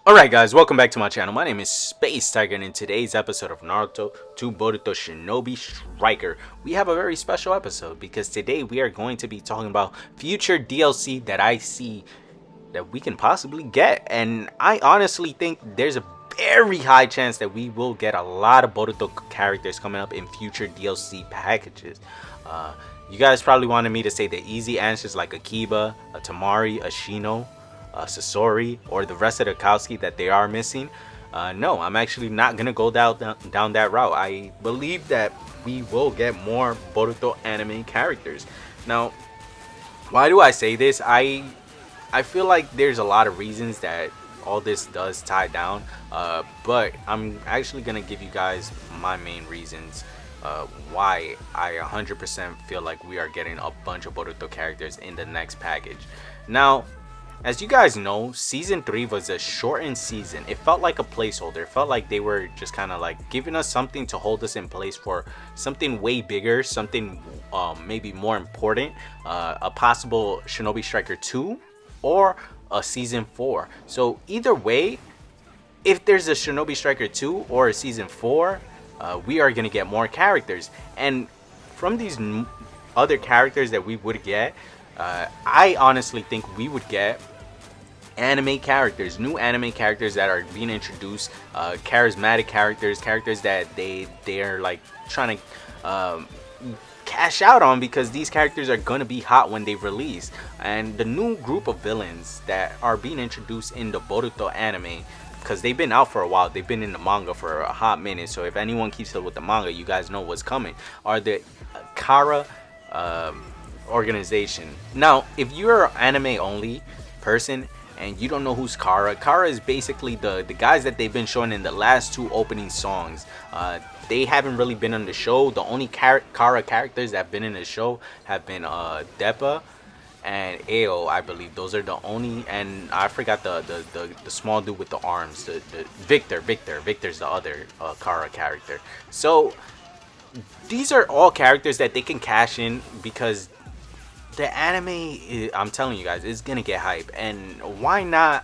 Alright guys, welcome back to my channel. My name is SpaceTiiger, and in today's episode of Naruto to Boruto Shinobi Striker, we have a very special episode because today we are going to be talking about future DLC that I see that we can possibly get. And I honestly think there's a very high chance that we will get a lot of Boruto characters coming up in future DLC packages. You guys probably wanted me to say the easy answers like Akiba, a Tamari, a Shino, Sasori, or the rest of the Kowski that they are missing. No, I'm actually not gonna go down that route. I believe that we will get more Boruto anime characters. Now, why do I say this? I feel like there's a lot of reasons that all this does tie down, but I'm actually gonna give you guys my main reasons why I 100% feel like we are getting a bunch of Boruto characters in the next package. Now, as you guys know, season 3 was a shortened season. It felt like a placeholder. It felt like they were just kind of like giving us something to hold us in place for something way bigger, something maybe more important, a possible Shinobi Striker 2 or a season 4. So either way, if there's a Shinobi Striker 2 or a season 4, we are going to get more characters. And from these other characters that we would get, I honestly think we would get anime characters, new anime characters that are being introduced, charismatic characters that they're like trying to cash out on, because these characters are gonna be hot when they release. And the new group of villains that are being introduced in the Boruto anime, because they've been out for a while, they've been in the manga for a hot minute, so if anyone keeps up with the manga, you guys know what's coming, are the Kara organization. Now, if you're an anime only person and you don't know who's Kara is basically the guys that they've been showing in the last two opening songs. They haven't really been on the show. The only Kara characters that have been in the show have been Deppa and Ao, I believe. Those are the only, and I forgot the small dude with the arms, the Victor's the other Kara character. So these are all characters that they can cash in, because the anime, I'm telling you guys, is gonna get hype. And why not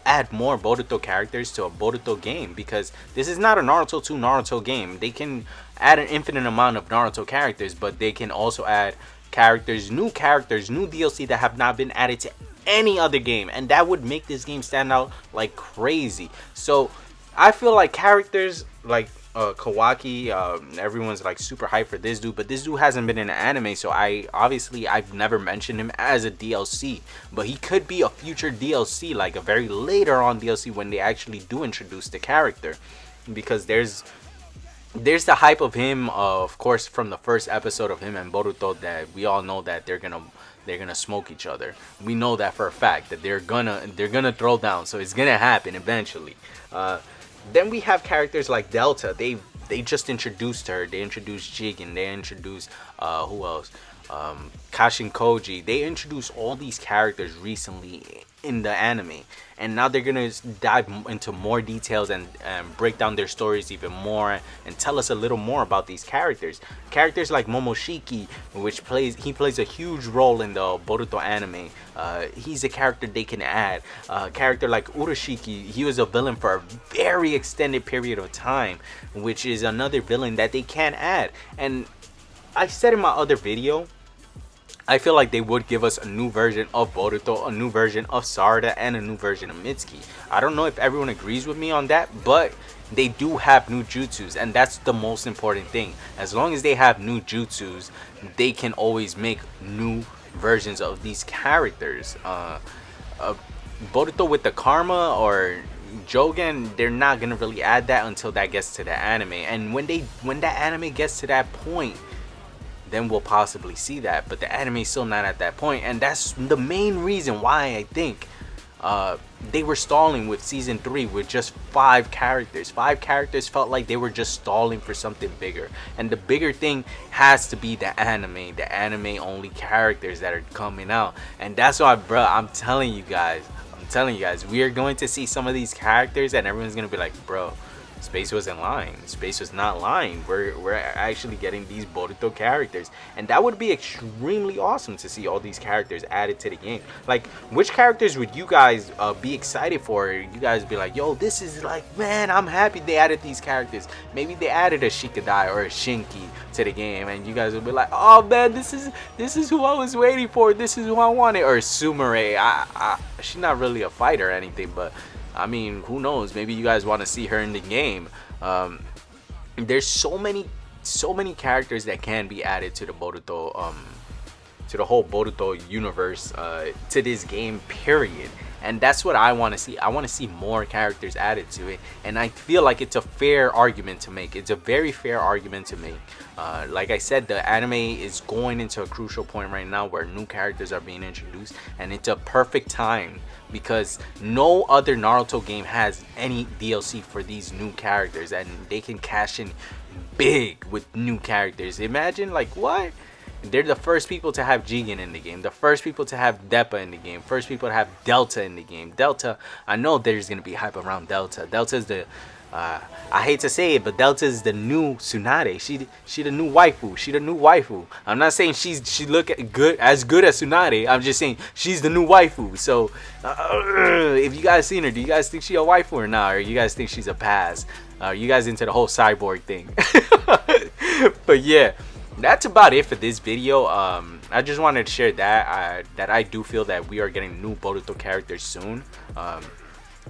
add more Boruto characters to a Boruto game? Because this is not a Naruto 2 Naruto game. They can add an infinite amount of Naruto characters, but they can also add new DLC that have not been added to any other game, and that would make this game stand out like crazy. So I feel like characters like Kawaki, everyone's like super hyped for this dude, but this dude hasn't been in an anime, so I've never mentioned him as a DLC, but he could be a future DLC, like a very later on DLC when they actually do introduce the character, because there's the hype of him, of course, from the first episode of him and Boruto, that we all know that they're gonna smoke each other. We know that for a fact, that they're gonna throw down, so it's gonna happen eventually. Then we have characters like Delta. They just introduced her. They introduced Jigen. They introduced who else? Kashin Koji. They introduced all these characters recently in the anime, and now they're gonna dive into more details and break down their stories even more and tell us a little more about these characters. Characters like Momoshiki, which plays a huge role in the Boruto anime. He's a character they can add. Character like Urashiki, he was a villain for a very extended period of time, which is another villain that they can add. And I said in my other video, I feel like they would give us a new version of Boruto, a new version of Sarada, and a new version of Mitsuki. I don't know if everyone agrees with me on that, but they do have new jutsus, and that's the most important thing. As long as they have new jutsus, they can always make new versions of these characters. Boruto with the Karma or Jogen, they're not gonna really add that until that gets to the anime, and when that anime gets to that point, then we'll possibly see that. But the anime is still not at that point, and that's the main reason why I think they were stalling with season 3 with just 5 characters. 5 characters felt like they were just stalling for something bigger, and the bigger thing has to be the anime only characters that are coming out. And that's why, bro, I'm telling you guys, we are going to see some of these characters and everyone's gonna be like, bro, Space wasn't lying. Space was not lying. We're actually getting these Boruto characters, and that would be extremely awesome to see all these characters added to the game. Like, which characters would you guys be excited for? You guys be like, yo, this is like, man, I'm happy they added these characters. Maybe they added a Shikadai or a Shinki to the game, and you guys would be like, oh man, this is who I was waiting for. This is who I wanted. Or Sumire. She's not really a fighter or anything, but I mean, who knows? Maybe you guys want to see her in the game. There's so many characters that can be added to the Boruto, to the whole Boruto universe, to this game, period. And that's what I want to see. I want to see more characters added to it, and I feel like it's a fair argument to make. It's a very fair argument to make. Like I said, the anime is going into a crucial point right now where new characters are being introduced, and it's a perfect time because no other Naruto game has any DLC for these new characters, and they can cash in big with new characters. Imagine, like, what? They're the first people to have Jigen in the game, the first people to have Deppa in the game, first people to have Delta in the game. Delta, I know there's gonna be hype around Delta. Delta's the I hate to say it, but Delta is the new Tsunade. She the new waifu. She the new waifu. I'm not saying she look as good as Tsunade. I'm just saying she's the new waifu. So if you guys seen her, do you guys think she a waifu or not? Or you guys think she's a pass? You guys into the whole cyborg thing? But yeah, that's about it for this video. I just wanted to share that I do feel that we are getting new Boruto characters soon.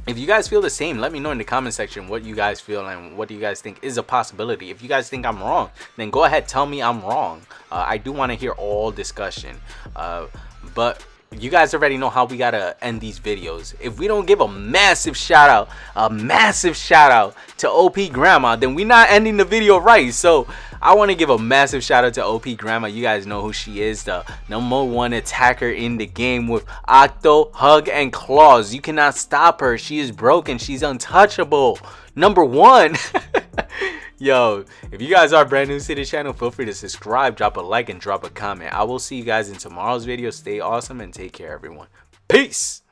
If you guys feel the same, let me know in the comment section what you guys feel and what do you guys think is a possibility. If you guys think I'm wrong, then go ahead, tell me I'm wrong. I do want to hear all discussion. But you guys already know how we gotta end these videos. If we don't give a massive shout out to OP Grandma, then we're not ending the video right. So I want to give a massive shout out to OP Grandma. You guys know who she is, the #1 attacker in the game with Octo, Hug, and Claws. You cannot stop her. She is broken. She's untouchable. #1. Yo, if you guys are brand new to the channel, feel free to subscribe, drop a like, and drop a comment. I will see you guys in tomorrow's video. Stay awesome and take care, everyone. Peace.